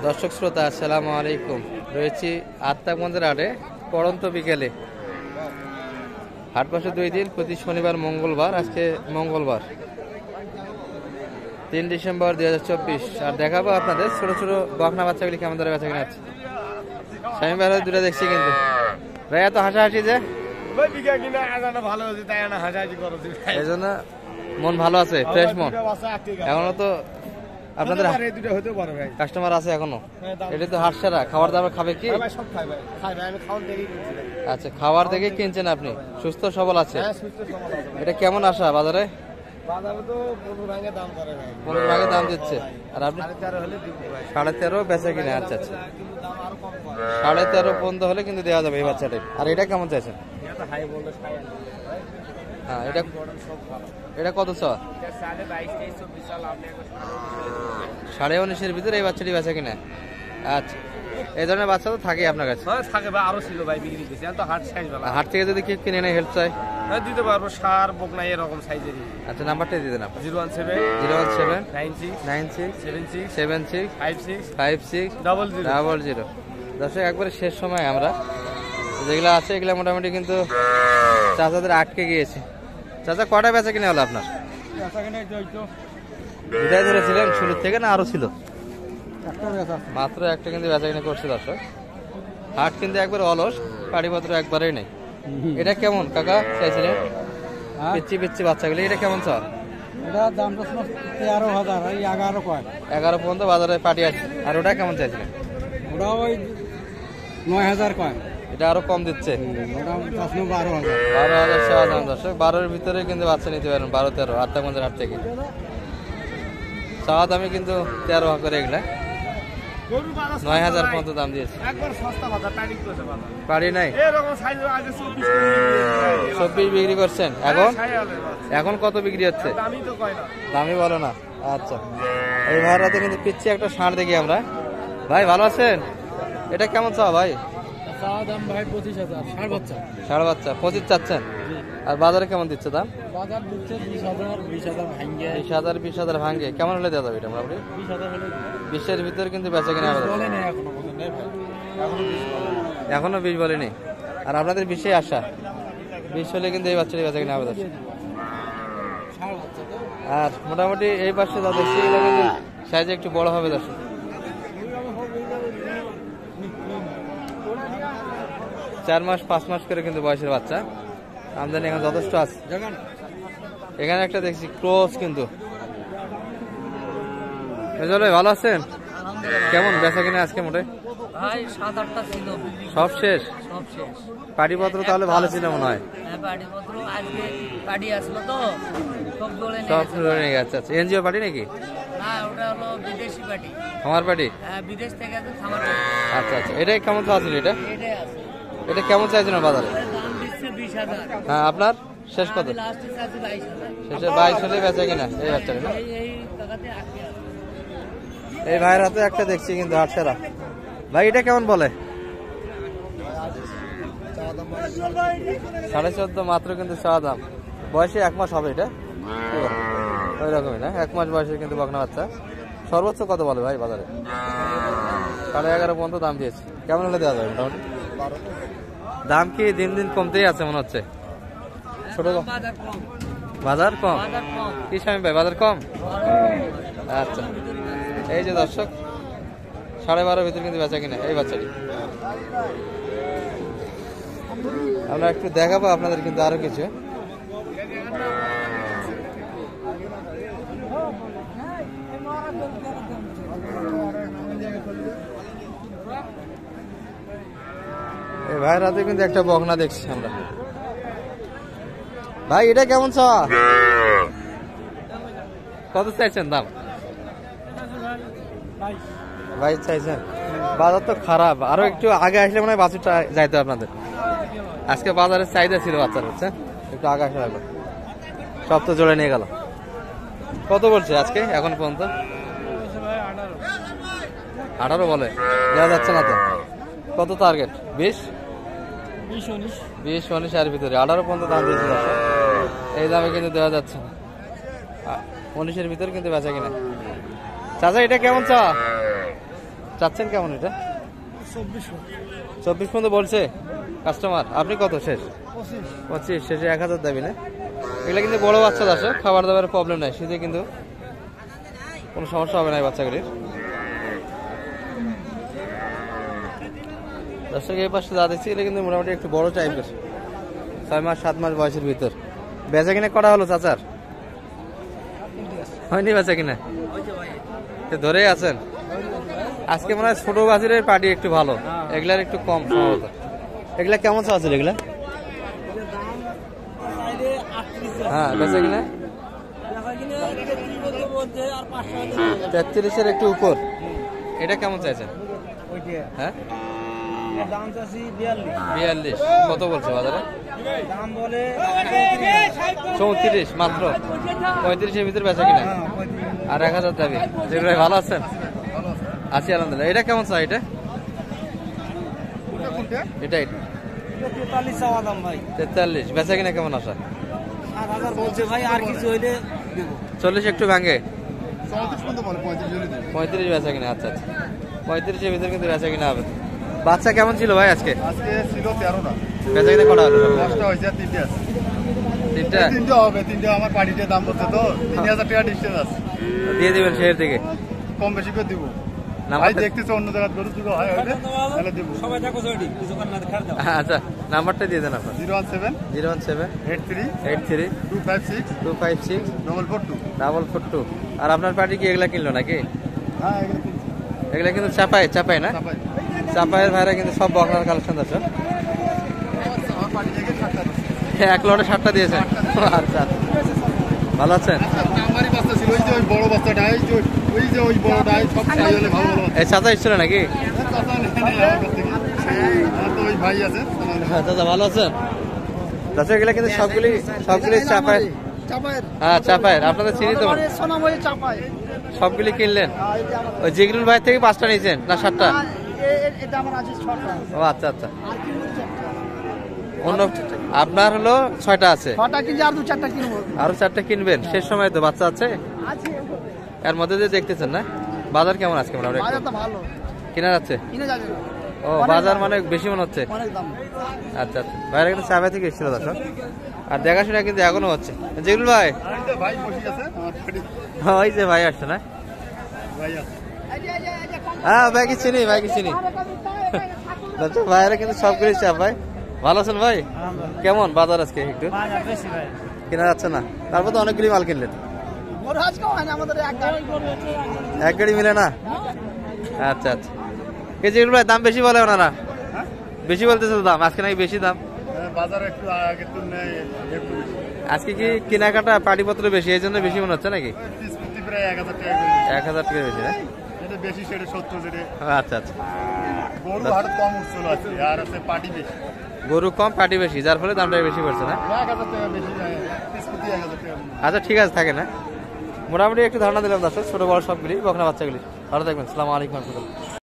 দর্শক শ্রোতা আসসালামু আলাইকুম। রয়েছি আত্মাগঞ্জের হাটে পড়ন্ত বিকেলে। হাট বসে 2 দিন, প্রতি শনিবার মঙ্গলবার। আজকে মঙ্গলবার 3 ডিসেম্বর 2024। আর দেখাবো আপনাদের ছোট ছোট বকনা বাচ্চাগুলি কেমন ধরে বেচা কিনা আছে। স্বামী ভাই দুটো দেখছি, কিন্তু ভাই এত হাসাহাসি যে এই জন্য মন ভালো আছে, ফ্রেশ মন। এখনো তো আপনাদের কাস্টমার আছে এখনো? এটা তো হাট সারা, খাবার দাবার খাবে কি? আচ্ছা, খাবার দেখে কিনছেন আপনি, সুস্থ সবল আছে। এটা কেমন আসা বাজারে? 15 ভাগে দাম দিচ্ছে। আর আপনি 13.5 বেচা কিনে? আচ্ছা আচ্ছা, 13.5 পর্যন্ত হলে কিন্তু দেওয়া যাবে এই বাচ্চাটা। আর এটা কেমন চাইছেন? হ্যাঁ, এটা কত চাওয়া? 19.5-এর ভিতরে এই বাচ্চাটি বেচা কিনা? আচ্ছা, এই ধরনের বাচ্চা তো থাকে আপনার কাছে? থাকে ভাই, আরো ছিল ভাই, বিক্রি দিতেছি। তো হাট সাইজ ভালো, হাট থেকে যদি কেউ কিনে নেয় হেল্প চাই দিতে পারবো। সার বকনা এরকম সাইজেরই। আচ্ছা, নাম্বারটা দিয়ে দেন আপনি। 017 96 76 76 56 56 00। দর্শক, একবারে শেষ সময় আমরা যেগুলো আছে এগুলো মোটামুটি কিন্তু চাচাদের আটকে গিয়েছে। চাচা, কটা বেচা কিনে হলো আপনার? দুটাই ধরেছিলেন শুরুর থেকে, না আরো ছিল? মাত্র একটা কিন্তু বেচা কিনে করছে। দর্শক, হাট কিন্তু একবার অলস, পাড়িপত্র একবারেই নেই। এটা কেমন কাকা চাইছিলেন? পিচ্ছি পিচ্ছি বাচ্চাগুলি, এটা কেমন চাও? 11 পর্যন্ত বাজারে পাটি আছে। আর ওটা কেমন চাইছিলেন? 9,000 কয়। এটা আরো কম দিচ্ছে, 12,000। 12,000 চাওয়া দাম। দর্শক, 12-এর ভিতরে কিন্তু বাচ্চা নিতে পারেন, 12-13 আত্মাগঞ্জের হাট থেকে। চাওয়া দামে কিন্তু 13 করে এগুলা। 9,000 পর্যন্ত দাম দিয়েছে। পাড়ি নাই, 24 বিক্রি করছেন। এখন কত বিক্রি হচ্ছে? দামি বলো না। আচ্ছা, এই ভাড়াতে কিন্তু পিচ্ছি একটা ষাঁড় দেখি আমরা। ভাই ভালো আছেন? এটা কেমন চাও ভাই? ভাই 25,000। ষাঁড় বাচ্চা 25 চাচ্ছেন। আর বাজারে কেমন দিচ্ছে দাম? বাজার দিচ্ছে 20,000 ভাঙ্গে। 20,000 ভাঙ্গে। কেমন হলে দেওয়া যাবে এটা? মোটামুটি 20,000 হলে 20-এর ভিতরে কিন্তু বেচা কিনা হবে। এখনো 20 বলেনি। আর আপনাদের 20-এ আসা, 20 হলে কিন্তু এই বাচ্চাটি বেচা কিনা হবে। আর মোটামুটি এই পাশে যা দেখছি এগুলো কিন্তু সাইজে একটু বড় হবে। দর্শক, 4 মাস 5 মাস করে কিন্তু বয়সের বাচ্চা। আমদানি এখন যথেষ্ট আছে। এখানে একটা দেখছি ক্রস কিন্তু। ভালো আছেন? কেমন বেচা কিনা আজকে? মোটে ভাই 7-8টা ছিল, সব শেষ। সব শেষ। পাটিপত্র তাহলে ভালো ছিল মনে হয়। হ্যাঁ, পাটিপত্র আজকে পাটি আসলো তো সব দৌড়ে সব নিয়ে গেছে। আচ্ছা, এনজিও পাটি নাকি? না, ওটা হলো বিদেশি পাটি। আমার পাটি? হ্যাঁ, বিদেশ থেকে আছে খামার পাটি। আচ্ছা আচ্ছা, এটাই কেমন চাচ্ছিল? এটা এটাই আছে। এটা কেমন চাইছেন বাজারে? দাম দিচ্ছে 20,000। হ্যাঁ, আপনার শেষ কত? লাস্টে চাচ্ছি 22,000। শেষে 22 হলে বেচা কিনা এই বাচ্চাটা না? এই টাকাতে আটকে আছে। এই ভাইয়ের হাতে একটা দেখছি কিন্তু হাট সারা। ভাই এটা কেমন বলে? 14.5 মাত্র কিন্তু চাওয়া দাম। বয়সে 1 মাস হবে এটা? ওই রকমই না, 1 মাস বয়সে কিন্তু বকনা বাচ্চা। সর্বোচ্চ কত বলে ভাই বাজারে? 11.5 পর্যন্ত দাম দিয়েছে। কেমন হলে দেওয়া যাবে মোটামুটি? দাম কি দিন দিন কমতেই আছে মনে হচ্ছে? ছোট বাজার কম কি স্বামী ভাই? বাজার কম। আচ্ছা, এই যে দর্শক, 12.5 ভিতরে কিন্তু বেচা কিনা এই বাচ্চাটি। আমরা একটু দেখাবো আপনাদের কিন্তু আরো কিছু। এই ভাইয়ের হাতে কিন্তু একটা বকনা দেখছি আমরা। ভাই এটা কেমন চাওয়া? কত চাইছেন দাম? 22 চাইছেন। বাজার তো খারাপ, আরো একটু আগে আসলে মনে হয় বাছুরটা যাইতো আপনাদের। আজকে বাজারের চাহিদা ছিল বাচ্চার, হচ্ছে একটু আগে আসা লাগলো। সব তো জোড়ে নিয়ে গেল। কত বলছে আজকে এখন পর্যন্ত? 18 বলে, দেওয়া যাচ্ছে না তো। কত টার্গেট? 20-19 এর ভিতরে 18 পর্যন্ত দাম দিয়েছে। এই দামে কিন্তু দেওয়া যাচ্ছে না। 19-এর ভিতরে কিন্তু বেচা কিনা। চাচা এটা কেমন চা? চাচ্ছেন কেমন এটা? 24 পর্যন্ত বলছে কাস্টমার। আপনি কত শেষ? 25 শেষে 1000 দাবি না? এগুলা কিন্তু বড় বাচ্চা দর্শক, খাবার দাবারের প্রবলেম নাই, শীতে কিন্তু কোনো সমস্যা হবে না এই বাচ্চাগুলির। দর্শক এই পাশে যা দেখছি এটা কিন্তু মোটামুটি একটু বড় টাইপের, 6 মাস 7 মাস বয়সের ভিতর। বেচা কিনা করা হলো চাচার? হয়নি বেচা কিনা? ধরেই আছেন। আজকে মনে হয় ছোট বাজারের পার্টি একটু ভালো, এগুলার একটু কম সম্ভবত। এগুলা কেমন চাচ্ছিল এগুলা? হ্যাঁ বেচা কিনা 33-এর একটু উপর। এটা কেমন চাইছেন? হ্যাঁ 42। কত বলছে বাজারে? 34 মাত্র। 35-এর ভিতরে বেচা কিনা আর 1000 দাবি। যেগুলো ভালো আছেন? আছি আলহামদুলিল্লাহ। এটা কেমন চাই? এটা এটা 43। বেচা কিনা কেমন আসা? 40 একটু ভাঙে। 35 বেচা কিনা। আচ্ছা আচ্ছা 35-এর ভিতরে কিন্তু বেচা কিনা হবে। বাচ্চা কেমন ছিল ভাই আজকে? ছিল 13টা। বেচা কিনা করা হলো? 10টা হয়েছে, 3টে আছে। 3টা হবে। 3টে আমার পার্টিতে দাম বলছে তো 3000 টাকা ডিস্টেন্স আছে। দিয়ে দিবেন শেয়ার থেকে? কম বেশি করে দিব। ভাই নাম্বারটা দেখতেছো অন্য জায়গায় গরু দুটো হয় হইলে তাহলে দিব। আচ্ছা নাম্বারটা দিয়ে দেন আপনার। 017 83 83 256 256 442। 442। আর আপনার পার্টি কি এগুলা কিনলো নাকি? হ্যাঁ এগুলো কিনছি। এগুলা কিন্তু চাপাই না? চাপাই। চাপাইয়ের ভাইরা কিন্তু সব বকনার কালেকশন আছে। আমার পার্টি থেকে 7টা আছে। এক লটে 7টা দিয়েছেন? আচ্ছা ভালো আছেন? আমারই বাচ্চা ছিল, ওই যে ওই বড় বাচ্চাটা, ওই যে ওই বড়টাই সব সাইজ হলে ভালো ভালো বাচ্চা। এই চাচা এসেছিল নাকি? চাচা নেই আমার কাছ থেকে। আমার তো ওই ভাই আছে। চাচা ভালো আছেন? চাচা এগুলা কিন্তু সবগুলি চাপাই। হ্যাঁ চাপাই। আপনাদের চিনি তো? সবগুলি কিনলেন? ওই জিগরুল ভাই থেকে 5টা নিয়েছেন না 7টা? ও আচ্ছা আচ্ছা। অন্য আপনার হলো 6টা আছে, আরো 4টা কিনবেন। শেষ সময় তো বাচ্চা আছে এর মধ্যে দিয়ে দেখতেছেন না? বাজার কেমন আজকে? কিনা যাচ্ছে? ও বাজার মানে বেশি মনে হচ্ছে। আচ্ছা আচ্ছা ভাইরা কিন্তু চাপা থেকে এসেছিল দর্শক, আর দেখাশোনা কিন্তু এখনো হচ্ছে। জিগরুল ভাই? ভাই বসে আছে আমার পার্টি। ওই যে ভাই আসছে না? ভাই আছে। হ্যাঁ ভাইকে চিনি ভাইরা কিন্তু সবগুলি চাপাই। ভালো আছেন ভাই? কেমন বাজার আজকে? একটু কেনা যাচ্ছে না, তারপর তো অনেকগুলি মাল কিনলেন। এক গাড়ি মিলে না? আচ্ছা আচ্ছা। জিগরুল ভাই দাম বেশি বলে ওনারা? বেশি বলতেছে তো দাম আজকে নাকি? বেশি দাম বাজার একটু আগের তুলনায় একটু বেশি। আজকে কি কেনাকাটা পাটিপত্র বেশি, এই জন্য বেশি মনে হচ্ছে নাকি? পিস প্রতি প্রায় 1000 টাকা। 1000 টাকা বেশি না? এটা বেশি, সেটা 70 যেটা। আচ্ছা আচ্ছা। গরু হাট কম উঠছিল আছে, আর আছে পাটি বেশি। গরু কম পাটি বেশি, যার ফলে দামটা বেশি পড়ছে না? 1000 টাকা বেশি, পিস প্রতি 1000 টাকা। আচ্ছা ঠিক আছে, থাকে না? মোটামুটি একটু ধারণা দিলাম দর্শক, ছোট বড় সবগুলি বকনা বাচ্চাগুলি। ভালো থাকবেন। আসসালামু আলাইকুম।